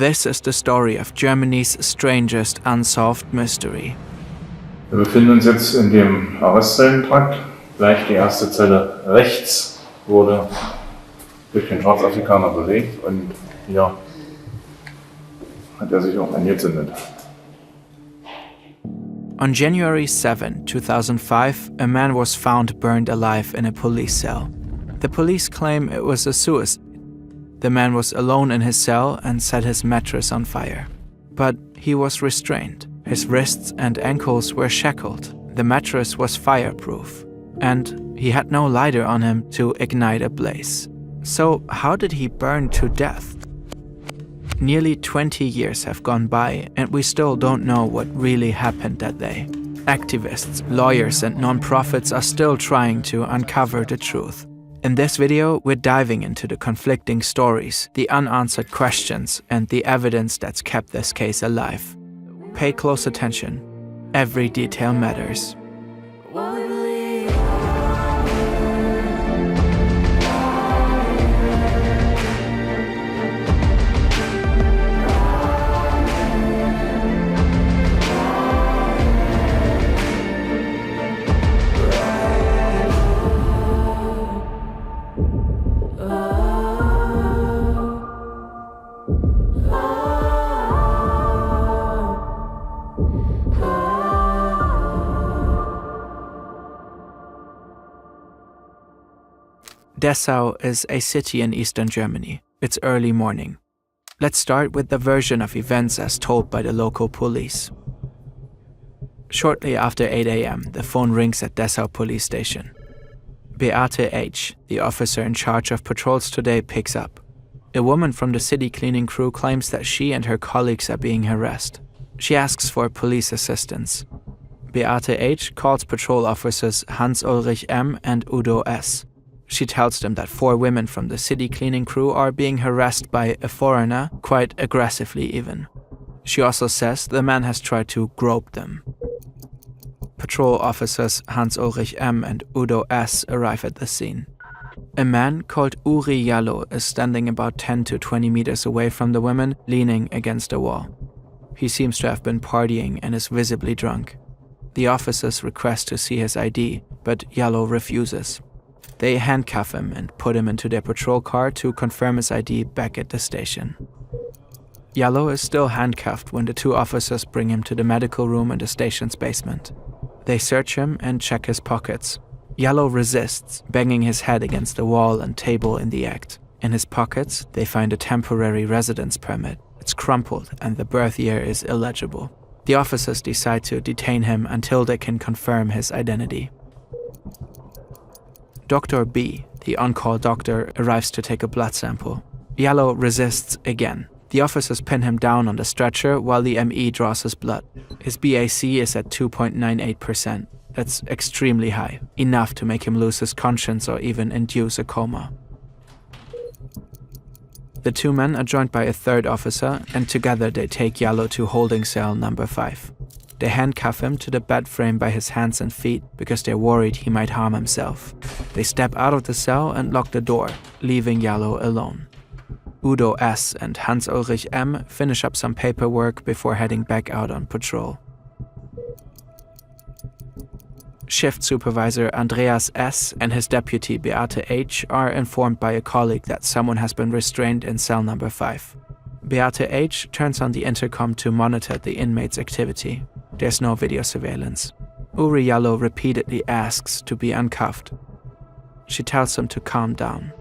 This is the story of Germany's strangest unsolved mystery. Wir befinden uns jetzt in dem Arrestzellentrakt. Gleich die erste Zelle rechts wurde durch den Schwarzafrikaner belegt und hier hat sich auch angezündet. On January 7, 2005, a man was found burned alive in a police cell. The police claim it was a suicide. The man was alone in his cell and set his mattress on fire. But he was restrained. His wrists and ankles were shackled. The mattress was fireproof. And he had no lighter on him to ignite a blaze. So how did he burn to death? Nearly 20 years have gone by, and we still don't know what really happened that day. Activists, lawyers, and non-profits are still trying to uncover the truth. In this video, we're diving into the conflicting stories, the unanswered questions, and the evidence that's kept this case alive. Pay close attention. Every detail matters. Dessau is a city in eastern Germany. It's early morning. Let's start with the version of events as told by the local police. Shortly after 8 a.m., the phone rings at Dessau police station. Beate H., the officer in charge of patrols today, picks up. A woman from the city cleaning crew claims that she and her colleagues are being harassed. She asks for police assistance. Beate H. calls patrol officers Hans-Ulrich M. and Udo S. She tells them that 4 women from the city cleaning crew are being harassed by a foreigner, quite aggressively even. She also says the man has tried to grope them. Patrol officers Hans-Ulrich M. and Udo S. arrive at the scene. A man called Uri Jallo is standing about 10 to 20 meters away from the women, leaning against a wall. He seems to have been partying and is visibly drunk. The officers request to see his ID, but Jallo refuses. They handcuff him and put him into their patrol car to confirm his ID back at the station. Jallo is still handcuffed when the 2 officers bring him to the medical room in the station's basement. They search him and check his pockets. Jallo resists, banging his head against the wall and table in the act. In his pockets, they find a temporary residence permit. It's crumpled and the birth year is illegible. The officers decide to detain him until they can confirm his identity. Dr. B., the on-call doctor, arrives to take a blood sample. Jallo resists again. The officers pin him down on the stretcher while the ME draws his blood. His BAC is at 2.98%. That's extremely high, enough to make him lose his conscience or even induce a coma. The 2 men are joined by a 3rd officer, and together they take Jallo to holding cell number 5. They handcuff him to the bed frame by his hands and feet because they're worried he might harm himself. They step out of the cell and lock the door, leaving Jallo alone. Udo S. and Hans-Ulrich M. finish up some paperwork before heading back out on patrol. Shift supervisor Andreas S. and his deputy Beate H. are informed by a colleague that someone has been restrained in cell number 5. Beate H. turns on the intercom to monitor the inmate's activity. There's no video surveillance. Uri Jallo repeatedly asks to be uncuffed. She tells him to calm down.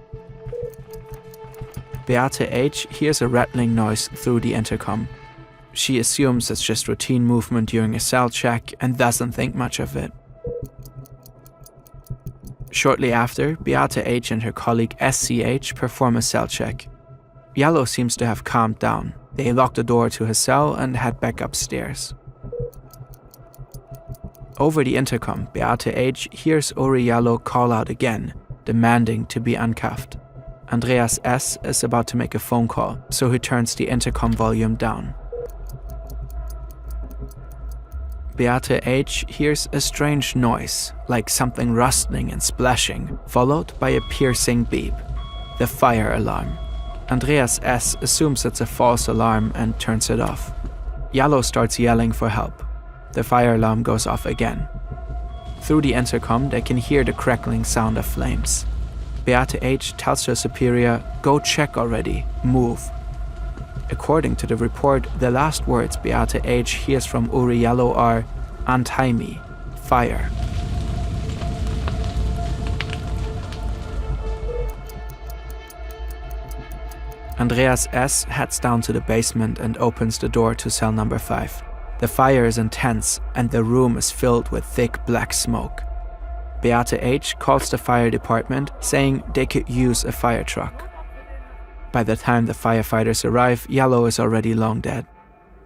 Beate H. hears a rattling noise through the intercom. She assumes it's just routine movement during a cell check and doesn't think much of it. Shortly after, Beate H. and her colleague SCH perform a cell check. Jallo seems to have calmed down. They lock the door to his cell and head back upstairs. Over the intercom, Beate H. hears Uri Jallo call out again, demanding to be uncuffed. Andreas S. is about to make a phone call, so he turns the intercom volume down. Beate H. hears a strange noise, like something rustling and splashing, followed by a piercing beep. The fire alarm. Andreas S. assumes it's a false alarm and turns it off. Jallo starts yelling for help. The fire alarm goes off again. Through the intercom, they can hear the crackling sound of flames. Beate H. tells her superior, "Go check already, move." According to the report, the last words Beate H. hears from Uri Jallo are, "Untie me, fire." Andreas S. heads down to the basement and opens the door to cell number 5. The fire is intense and the room is filled with thick black smoke. Beate H. calls the fire department, saying they could use a fire truck. By the time the firefighters arrive, Jallo is already long dead.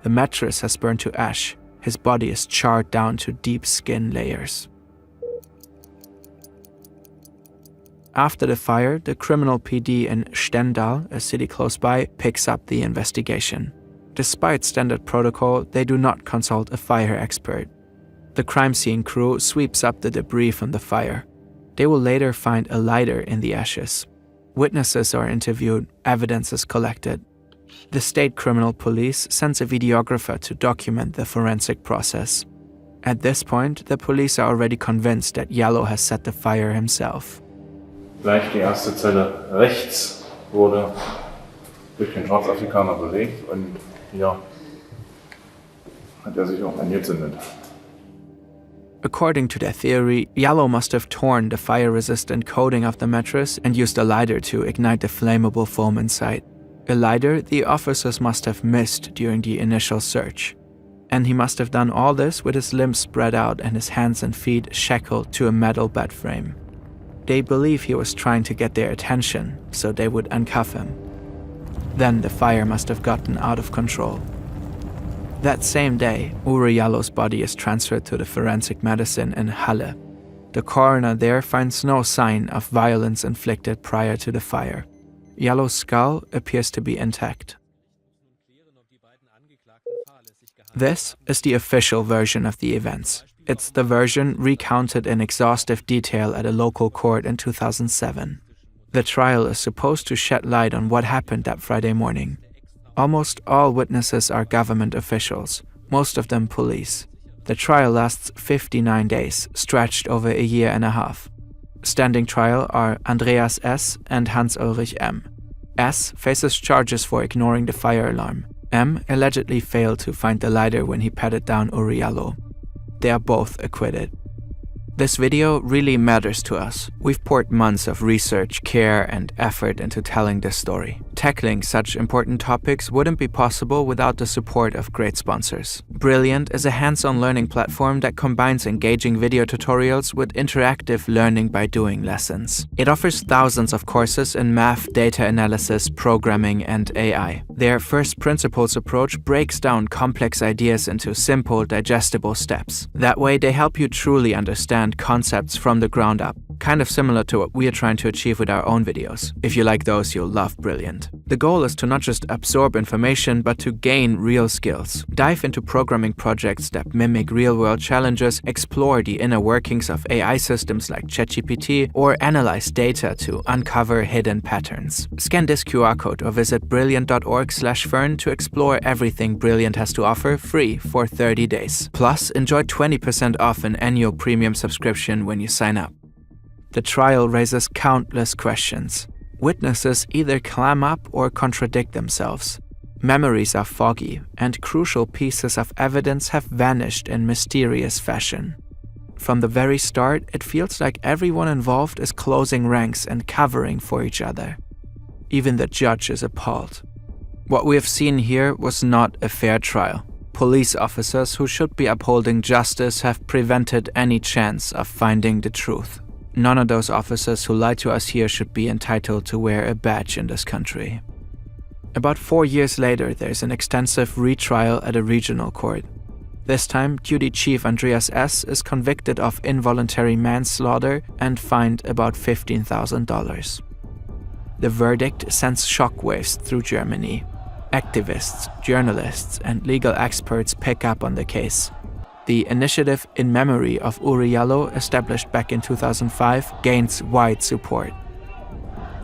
The mattress has burned to ash. His body is charred down to deep skin layers. After the fire, the criminal PD in Stendal, a city close by, picks up the investigation. Despite standard protocol, they do not consult a fire expert. The crime scene crew sweeps up the debris from the fire. They will later find a lighter in the ashes. Witnesses are interviewed, evidence is collected. The state criminal police sends a videographer to document the forensic process. At this point, the police are already convinced that Jallo has set the fire himself. Gleich die erste Zelle rechts wurde durch den Schwarzafrikaner belegt und hier hat sich auch angezündet. According to their theory, Jallo must have torn the fire-resistant coating of the mattress and used a lighter to ignite the flammable foam inside. A lighter the officers must have missed during the initial search. And he must have done all this with his limbs spread out and his hands and feet shackled to a metal bed frame. They believe he was trying to get their attention, so they would uncuff him. Then the fire must have gotten out of control. That same day, Uri Jallo's body is transferred to the forensic medicine in Halle. The coroner there finds no sign of violence inflicted prior to the fire. Jallo's skull appears to be intact. This is the official version of the events. It's the version recounted in exhaustive detail at a local court in 2007. The trial is supposed to shed light on what happened that Friday morning. Almost all witnesses are government officials, most of them police. The trial lasts 59 days, stretched over a year and a half. Standing trial are Andreas S. and Hans-Ulrich M. S. faces charges for ignoring the fire alarm. M. allegedly failed to find the lighter when he patted down Uri Jallo. They are both acquitted. This video really matters to us. We've poured months of research, care, and effort into telling this story. Tackling such important topics wouldn't be possible without the support of great sponsors. Brilliant is a hands-on learning platform that combines engaging video tutorials with interactive learning by doing lessons. It offers thousands of courses in math, data analysis, programming, and AI. Their first principles approach breaks down complex ideas into simple, digestible steps. That way, they help you truly understand concepts from the ground up, kind of similar to what we are trying to achieve with our own videos. If you like those, you'll love Brilliant. The goal is to not just absorb information, but to gain real skills. Dive into programming projects that mimic real-world challenges, explore the inner workings of AI systems like ChatGPT, or analyze data to uncover hidden patterns. Scan this QR code or visit brilliant.org/fern to explore everything Brilliant has to offer free for 30 days. Plus, enjoy 20% off an annual premium subscription when you sign up. The trial raises countless questions. Witnesses either clam up or contradict themselves. Memories are foggy, and crucial pieces of evidence have vanished in mysterious fashion. From the very start, it feels like everyone involved is closing ranks and covering for each other. Even the judge is appalled. What we have seen here was not a fair trial. Police officers who should be upholding justice have prevented any chance of finding the truth. None of those officers who lied to us here should be entitled to wear a badge in this country. About 4 years later, there's an extensive retrial at a regional court. This time, Duty Chief Andreas S. is convicted of involuntary manslaughter and fined about $15,000. The verdict sends shockwaves through Germany. Activists, journalists, and legal experts pick up on the case. The initiative in memory of Uri Jallo, established back in 2005, gains wide support.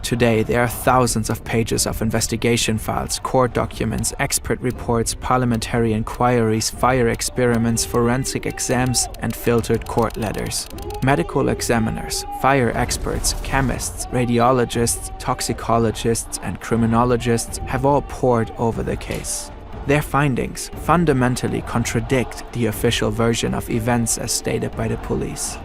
Today, there are thousands of pages of investigation files, court documents, expert reports, parliamentary inquiries, fire experiments, forensic exams, and filtered court letters. Medical examiners, fire experts, chemists, radiologists, toxicologists, and criminologists have all pored over the case. Their findings fundamentally contradict the official version of events as stated by the police.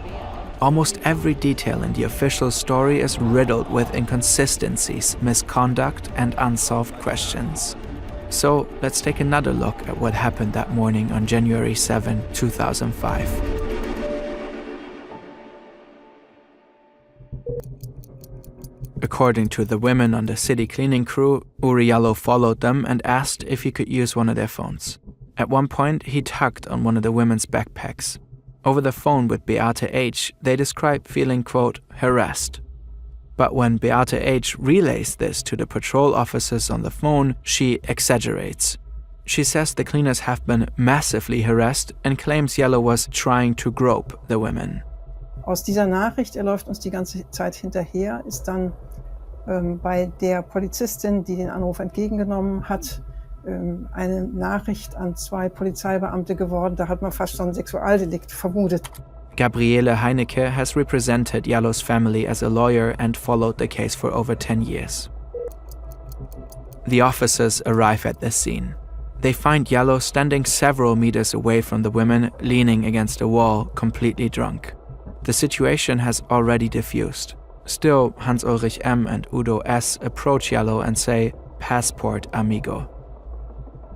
Almost every detail in the official story is riddled with inconsistencies, misconduct, and unsolved questions. So let's take another look at what happened that morning on January 7, 2005. According to the women on the city cleaning crew, Uriallo followed them and asked if he could use one of their phones. At one point, he tugged on one of the women's backpacks. Over the phone with Beate H., they describe feeling, quote, harassed. But when Beate H. relays this to the patrol officers on the phone, she exaggerates. She says the cleaners have been massively harassed and claims Yellow was trying to grope the women. Aus dieser Nachricht, läuft uns die ganze Zeit hinterher, ist dann bei der Polizistin, die den Anruf entgegengenommen hat, eine Nachricht an 2 Polizeibeamte geworden. Da hat man fast schon ein Sexualdelikt vermutet. Gabriele Heinecke has represented Yellow's family as a lawyer and followed the case for over 10 years. The officers arrive at the scene. They find Yellow standing several meters away from the women, leaning against a wall, completely drunk. The situation has already diffused. Still, Hans-Ulrich M. and Udo S. approach Yellow and say, "Passport, amigo."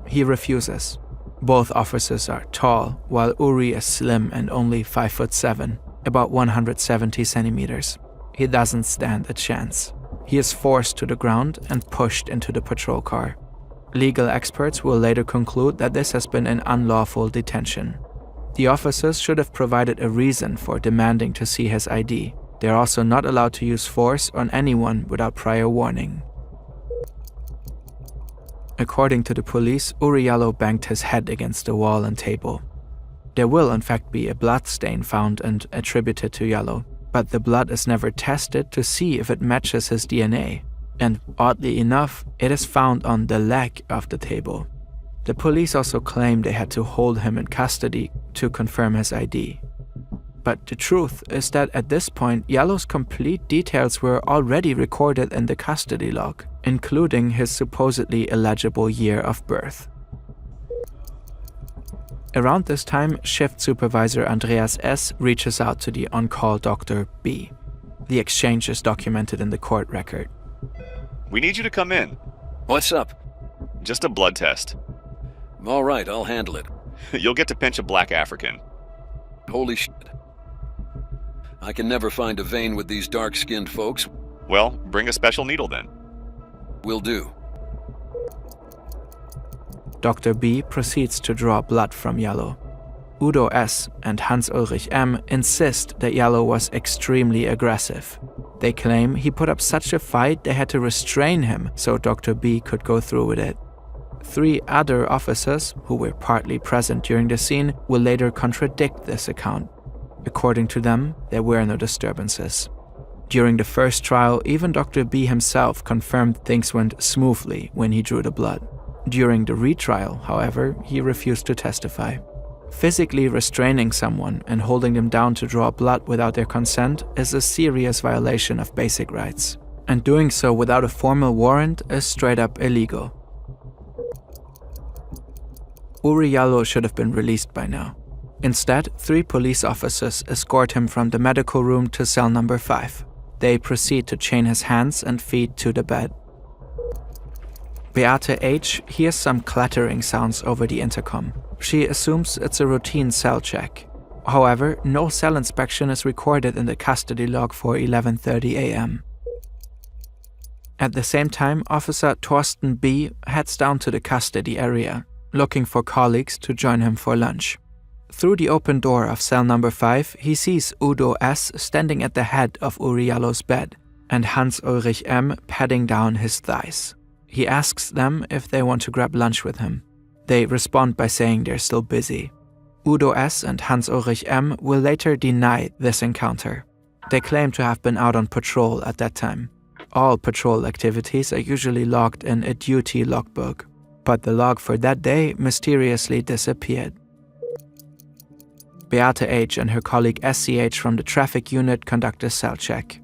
He refuses. Both officers are tall, while Uri is slim and only 5'7", about 170 centimeters. He doesn't stand a chance. He is forced to the ground and pushed into the patrol car. Legal experts will later conclude that this has been an unlawful detention. The officers should have provided a reason for demanding to see his ID. They are also not allowed to use force on anyone without prior warning. According to the police, Uriallo banged his head against the wall and table. There will in fact be a blood stain found and attributed to Yellow, but the blood is never tested to see if it matches his DNA. And oddly enough, it is found on the leg of the table. The police also claim they had to hold him in custody to confirm his ID. But the truth is that at this point, Yellow's complete details were already recorded in the custody log, including his supposedly illegible year of birth. Around this time, shift supervisor Andreas S. reaches out to the on-call Dr. B. The exchange is documented in the court record. "We need you to come in." What's up? "Just a blood test." All right, I'll handle it. You'll get to pinch a black African. Holy shit. I can never find a vein with these dark-skinned folks. Well, bring a special needle then. Will do. Dr. B proceeds to draw blood from Yellow. Udo S. and Hans-Ulrich M. insist that Yellow was extremely aggressive. They claim he put up such a fight they had to restrain him so Dr. B could go through with it. 3 other officers, who were partly present during the scene, will later contradict this account. According to them, there were no disturbances. During the first trial, even Dr. B himself confirmed things went smoothly when he drew the blood. During the retrial, however, he refused to testify. Physically restraining someone and holding them down to draw blood without their consent is a serious violation of basic rights. And doing so without a formal warrant is straight up illegal. Uriallo should have been released by now. Instead, 3 police officers escort him from the medical room to cell number 5. They proceed to chain his hands and feet to the bed. Beate H. hears some clattering sounds over the intercom. She assumes it's a routine cell check. However, no cell inspection is recorded in the custody log for 11:30 a.m. At the same time, Officer Thorsten B. heads down to the custody area, looking for colleagues to join him for lunch. Through the open door of cell number 5, he sees Udo S. standing at the head of Uriallo's bed and Hans-Ulrich M. patting down his thighs. He asks them if they want to grab lunch with him. They respond by saying they're still busy. Udo S. and Hans-Ulrich M. will later deny this encounter. They claim to have been out on patrol at that time. all patrol activities are usually logged in a duty logbook, but the log for that day mysteriously disappeared. Beate H. and her colleague SCH from the traffic unit conduct a cell check.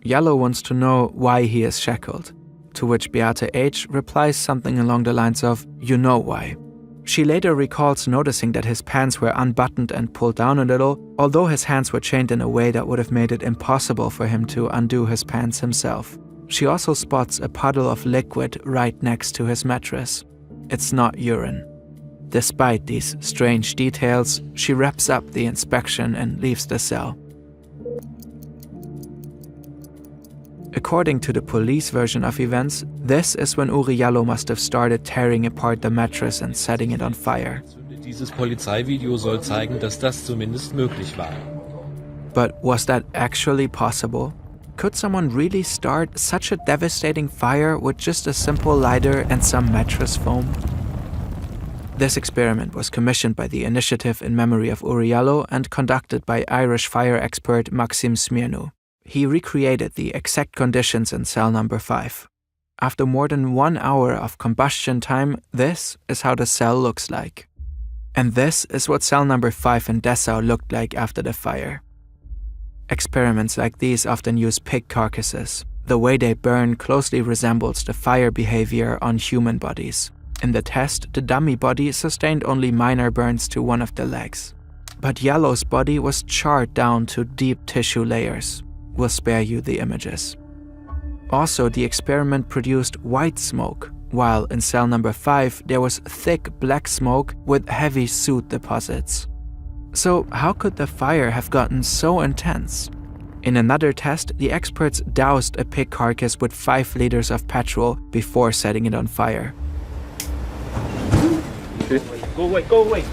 Yellow wants to know why he is shackled, to which Beate H. replies something along the lines of, "You know why." She later recalls noticing that his pants were unbuttoned and pulled down a little, although his hands were chained in a way that would have made it impossible for him to undo his pants himself. She also spots a puddle of liquid right next to his mattress. It's not urine. Despite these strange details, she wraps up the inspection and leaves the cell. According to the police version of events, this is when Uri Jallo must have started tearing apart the mattress and setting it on fire. Dieses Polizeivideo soll zeigen, dass das zumindest möglich war. But was that actually possible? Could someone really start such a devastating fire with just a simple lighter and some mattress foam? This experiment was commissioned by the Initiative in Memory of Uri Jallo and conducted by Irish fire expert Maxim Smirnu. He recreated the exact conditions in cell number 5. After more than 1 hour of combustion time, this is how the cell looks like. And this is what cell number 5 in Dessau looked like after the fire. Experiments like these often use pig carcasses. The way they burn closely resembles the fire behavior on human bodies. In the test, the dummy body sustained only minor burns to one of the legs. But Jallo's body was charred down to deep tissue layers. We'll spare you the images. Also, the experiment produced white smoke, while in cell number 5 there was thick black smoke with heavy soot deposits. So how could the fire have gotten so intense? In another test, the experts doused a pig carcass with 5 liters of petrol before setting it on fire. Okay. Go away.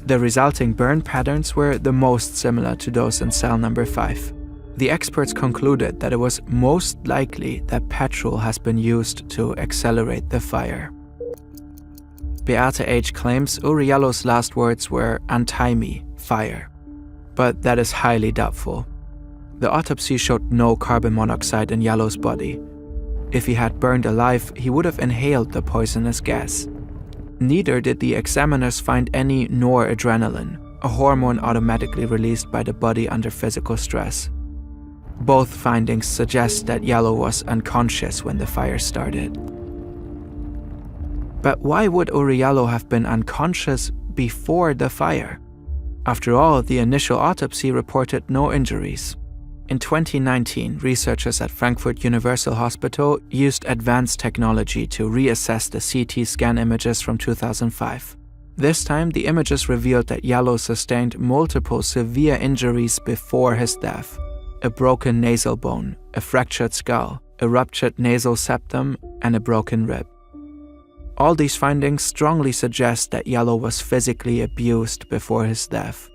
The resulting burn patterns were the most similar to those in cell number 5. The experts concluded that it was most likely that petrol has been used to accelerate the fire. Beate H. claims Uri Jallo's last words were "untie me, fire." But that is highly doubtful. The autopsy showed no carbon monoxide in Jallo's body. If he had burned alive, he would have inhaled the poisonous gas. Neither did the examiners find any noradrenaline, a hormone automatically released by the body under physical stress. Both findings suggest that Jallo was unconscious when the fire started. But why would Uri Jallo have been unconscious before the fire? After all, the initial autopsy reported no injuries. In 2019, researchers at Frankfurt Universal Hospital used advanced technology to reassess the CT scan images from 2005. This time, the images revealed that Jallo sustained multiple severe injuries before his death: a broken nasal bone, a fractured skull, a ruptured nasal septum, and a broken rib. All these findings strongly suggest that Jallo was physically abused before his death.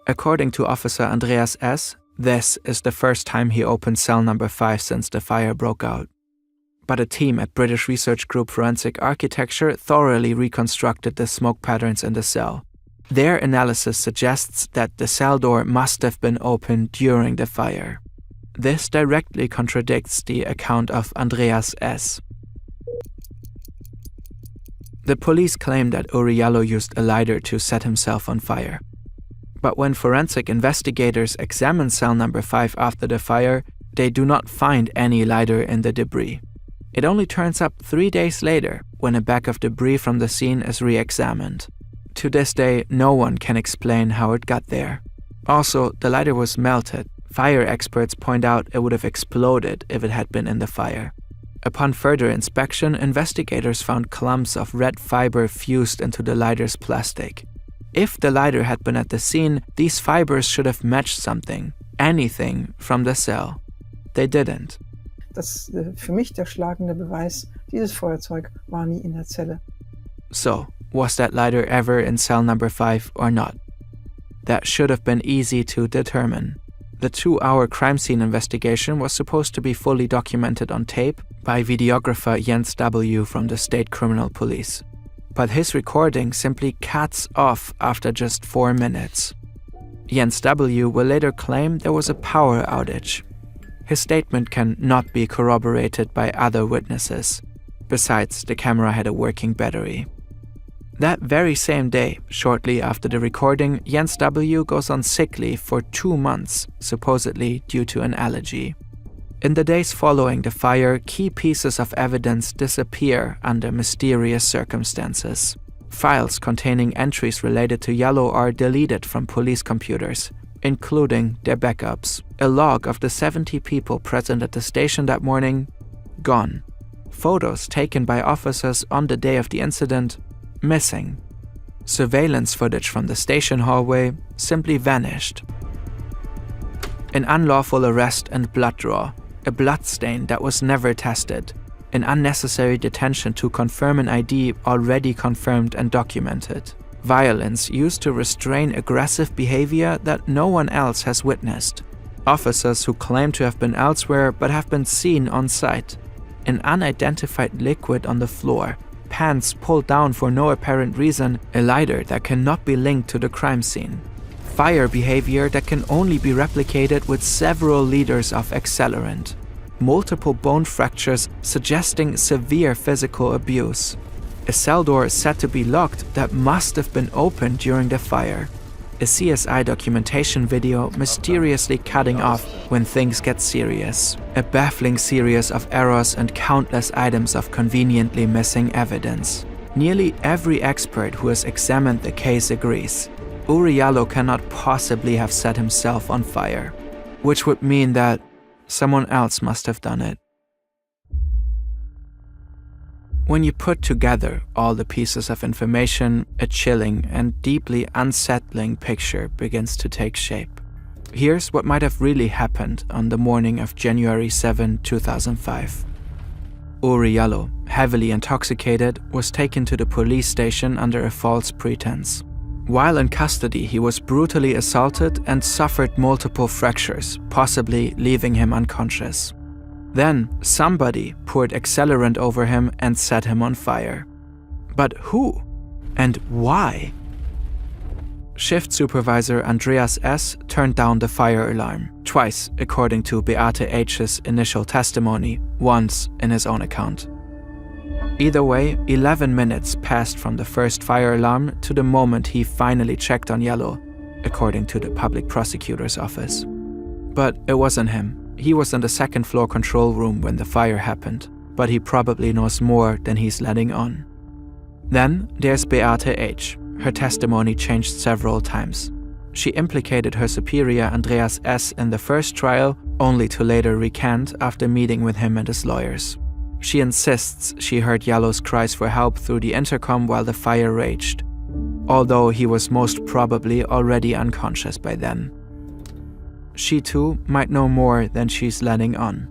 According to Officer Andreas S., this is the first time he opened cell number 5 since the fire broke out. But a team at British research group Forensic Architecture thoroughly reconstructed the smoke patterns in the cell. Their analysis suggests that the cell door must have been opened during the fire. This directly contradicts the account of Andreas S. The police claim that Uri Jallo used a lighter to set himself on fire. But when forensic investigators examine cell number 5 after the fire, they do not find any lighter in the debris. It only turns up 3 days later, when a bag of debris from the scene is re-examined. To this day, no one can explain how it got there. Also, the lighter was melted. Fire experts point out it would have exploded if it had been in the fire. Upon further inspection, investigators found clumps of red fiber fused into the lighter's plastic. If the lighter had been at the scene, these fibers should have matched something, anything from the cell. They didn't. Das ist für mich der schlagende Beweis, dieses Feuerzeug war nie in der Zelle. So, was that lighter ever in cell number 5 or not? That should have been easy to determine. The 2-hour crime scene investigation was supposed to be fully documented on tape by videographer Jens W. from the State Criminal Police. but his recording simply cuts off after just 4 minutes. Jens W. will later claim there was a power outage. His statement can not be corroborated by other witnesses. Besides, the camera had a working battery. That very same day, shortly after the recording, Jens W. goes on sick leave for 2 months, supposedly due to an allergy. In the days following the fire, key pieces of evidence disappear under mysterious circumstances. Files containing entries related to Yellow are deleted from police computers, including their backups. A log of the 70 people present at the station that morning, gone. Photos taken by officers on the day of the incident, missing. Surveillance footage from the station hallway simply vanished. An unlawful arrest and blood draw, a blood stain that was never tested, an unnecessary detention to confirm an ID already confirmed and documented, violence used to restrain aggressive behavior that no one else has witnessed, officers who claim to have been elsewhere but have been seen on site, an unidentified liquid on the floor, pants pulled down for no apparent reason, a lighter that cannot be linked to the crime scene. Fire behavior that can only be replicated with several liters of accelerant. Multiple bone fractures suggesting severe physical abuse. A cell door said to be locked that must have been opened during the fire. A CSI documentation video mysteriously cutting off when things get serious. A baffling series of errors and countless items of conveniently missing evidence. Nearly every expert who has examined the case agrees. Uri Jalloh cannot possibly have set himself on fire, which would mean that someone else must have done it. When you put together all the pieces of information, a chilling and deeply unsettling picture begins to take shape. Here's what might have really happened on the morning of January 7, 2005. Uri Jalloh, heavily intoxicated, was taken to the police station under a false pretense. While in custody, he was brutally assaulted and suffered multiple fractures, possibly leaving him unconscious. Then, somebody poured accelerant over him and set him on fire. But who? And why? Shift supervisor Andreas S. turned down the fire alarm, twice according to Beate H's initial testimony, once in his own account. Either way, 11 minutes passed from the first fire alarm to the moment he finally checked on Jalloh, according to the public prosecutor's office. But it wasn't him. He was in the second floor control room when the fire happened, but he probably knows more than he's letting on. Then there's Beate H. Her testimony changed several times. She implicated her superior Andreas S. in the first trial, only to later recant after meeting with him and his lawyers. She insists she heard Jalloh's cries for help through the intercom while the fire raged, although he was most probably already unconscious by then. She too might know more than she's letting on.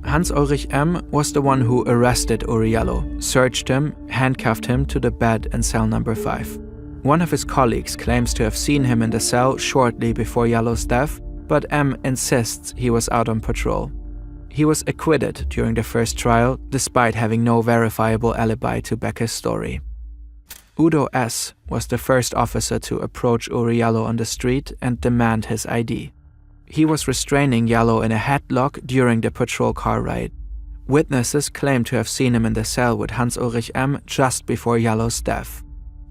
Hans-Ulrich M. was the one who arrested Uri Jalloh, searched him, handcuffed him to the bed in cell number 5. One of his colleagues claims to have seen him in the cell shortly before Jalloh's death, but M. insists he was out on patrol. He was acquitted during the first trial, despite having no verifiable alibi to back his story. Udo S. was the first officer to approach Uri Jalloh on the street and demand his ID. He was restraining Jalloh in a headlock during the patrol car ride. Witnesses claim to have seen him in the cell with Hans-Ulrich M. just before Jalloh's death.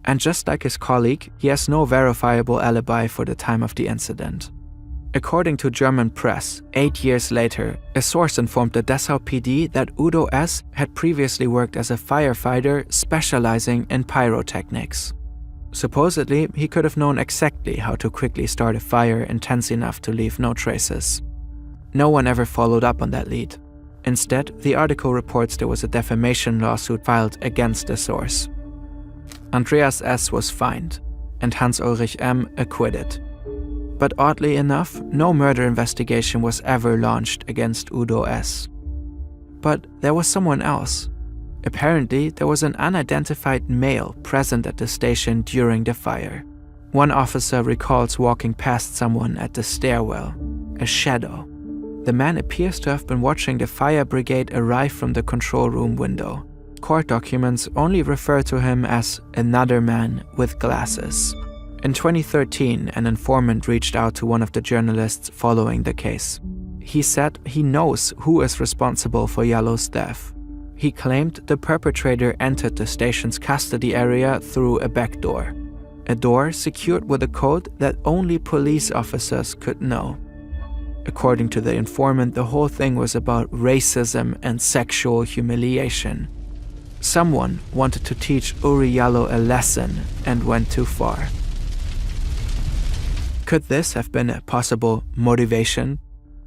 And just like his colleague, he has no verifiable alibi for the time of the incident. According to German press, 8 years later, a source informed the Dessau PD that Udo S. had previously worked as a firefighter specializing in pyrotechnics. Supposedly, he could have known exactly how to quickly start a fire intense enough to leave no traces. No one ever followed up on that lead. Instead, the article reports there was a defamation lawsuit filed against the source. Andreas S. was fined, and Hans-Ulrich M. acquitted. But oddly enough, no murder investigation was ever launched against Udo S. But there was someone else. Apparently, there was an unidentified male present at the station during the fire. One officer recalls walking past someone at the stairwell, a shadow. The man appears to have been watching the fire brigade arrive from the control room window. court documents only refer to him as another man with glasses. In 2013, an informant reached out to one of the journalists following the case. He said he knows who is responsible for Yellow's death. He claimed the perpetrator entered the station's custody area through a back door, a door secured with a code that only police officers could know. According to the informant, the whole thing was about racism and sexual humiliation. Someone wanted to teach Uri Yallo a lesson and went too far. Could this have been a possible motivation?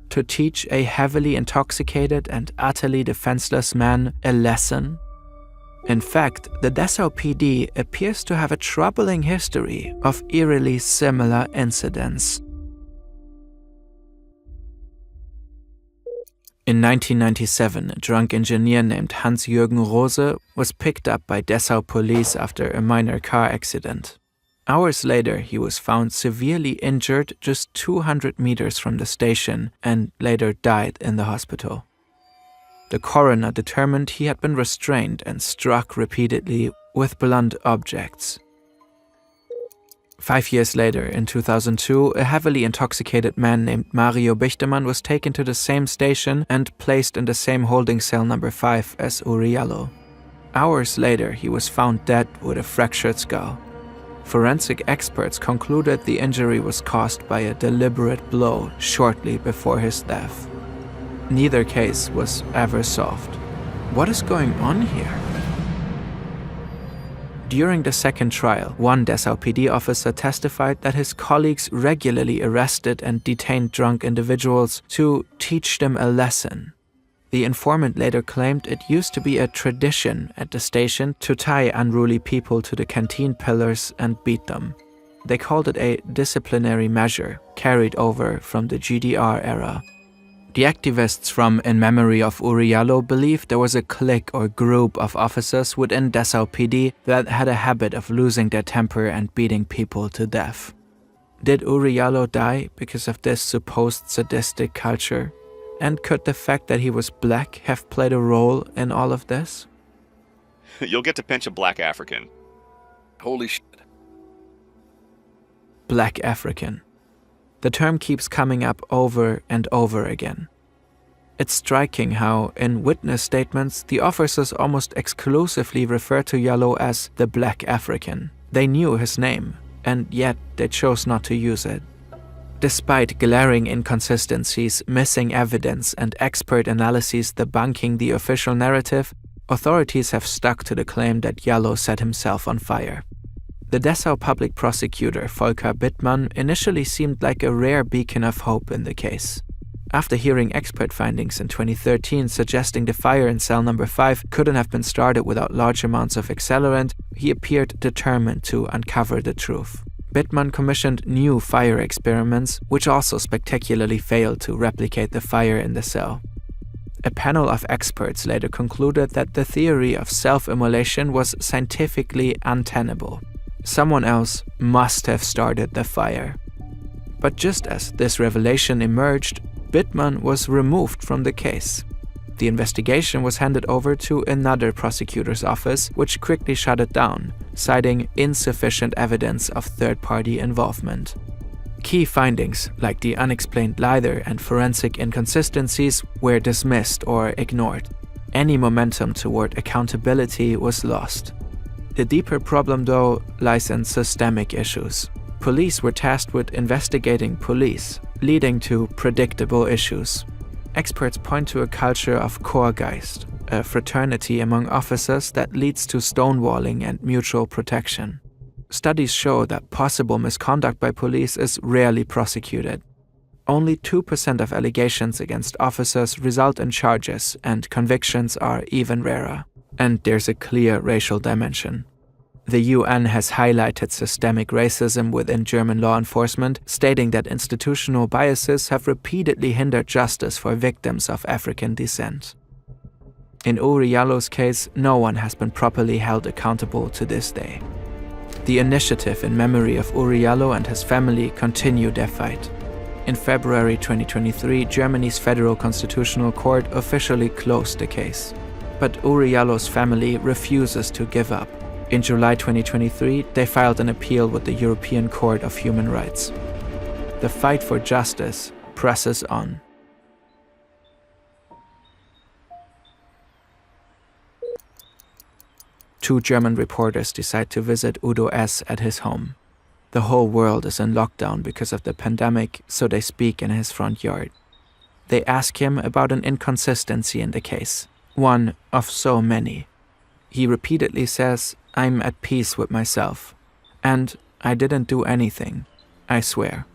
To teach a heavily intoxicated and utterly defenseless man a lesson? In fact, the Dessau PD appears to have a troubling history of eerily similar incidents. In 1997, a drunk engineer named Hans-Jürgen Rose was picked up by Dessau police after a minor car accident. Hours later, he was found severely injured just 200 meters from the station and later died in the hospital. The coroner determined he had been restrained and struck repeatedly with blunt objects. 5 years later, in 2002, a heavily intoxicated man named Mario Bichtemann was taken to the same station and placed in the same holding cell number 5 as Uri Yallo. Hours later, he was found dead with a fractured skull. Forensic experts concluded the injury was caused by a deliberate blow shortly before his death. Neither case was ever solved. What is going on here? During the second trial, one Dessau PD officer testified that his colleagues regularly arrested and detained drunk individuals to teach them a lesson. The informant later claimed it used to be a tradition at the station to tie unruly people to the canteen pillars and beat them. They called it a disciplinary measure carried over from the GDR era. The activists from In Memory of Uri Yallo believed there was a clique or group of officers within Dessau PD that had a habit of losing their temper and beating people to death. Did Uri Yallo die because of this supposed sadistic culture? And could the fact that he was black have played a role in all of this? You'll get to pinch a black African. Holy shit. Black African. The term keeps coming up over and over again. It's striking how, in witness statements, the officers almost exclusively refer to Yallo as the Black African. They knew his name, and yet they chose not to use it. Despite glaring inconsistencies, missing evidence, and expert analyses debunking the official narrative, authorities have stuck to the claim that Yallo set himself on fire. The Dessau public prosecutor, Volker Bittmann, initially seemed like a rare beacon of hope in the case. After hearing expert findings in 2013 suggesting the fire in cell number 5 couldn't have been started without large amounts of accelerant, he appeared determined to uncover the truth. Bittmann commissioned new fire experiments, which also spectacularly failed to replicate the fire in the cell. A panel of experts later concluded that the theory of self-immolation was scientifically untenable. Someone else must have started the fire. But just as this revelation emerged, Bittmann was removed from the case. The investigation was handed over to another prosecutor's office, which quickly shut it down, citing insufficient evidence of third-party involvement. Key findings, like the unexplained lidar and forensic inconsistencies, were dismissed or ignored. Any momentum toward accountability was lost. The deeper problem, though, lies in systemic issues. Police were tasked with investigating police, leading to predictable issues. Experts point to a culture of Chorgeist, a fraternity among officers that leads to stonewalling and mutual protection. Studies show that possible misconduct by police is rarely prosecuted. Only 2% of allegations against officers result in charges, and convictions are even rarer. And there's a clear racial dimension. The UN has highlighted systemic racism within German law enforcement, stating that institutional biases have repeatedly hindered justice for victims of African descent. In Uri Yallo's case, no one has been properly held accountable to this day. The initiative in memory of Uri Yallo and his family continue their fight. In February 2023, Germany's Federal Constitutional Court officially closed the case. But Uriallo's family refuses to give up. In July 2023, they filed an appeal with the European Court of Human Rights. The fight for justice presses on. Two German reporters decide to visit Udo S. at his home. The whole world is in lockdown because of the pandemic, so they speak in his front yard. They ask him about an inconsistency in the case, one of so many. He repeatedly says, "I'm at peace with myself," and "I didn't do anything, I swear."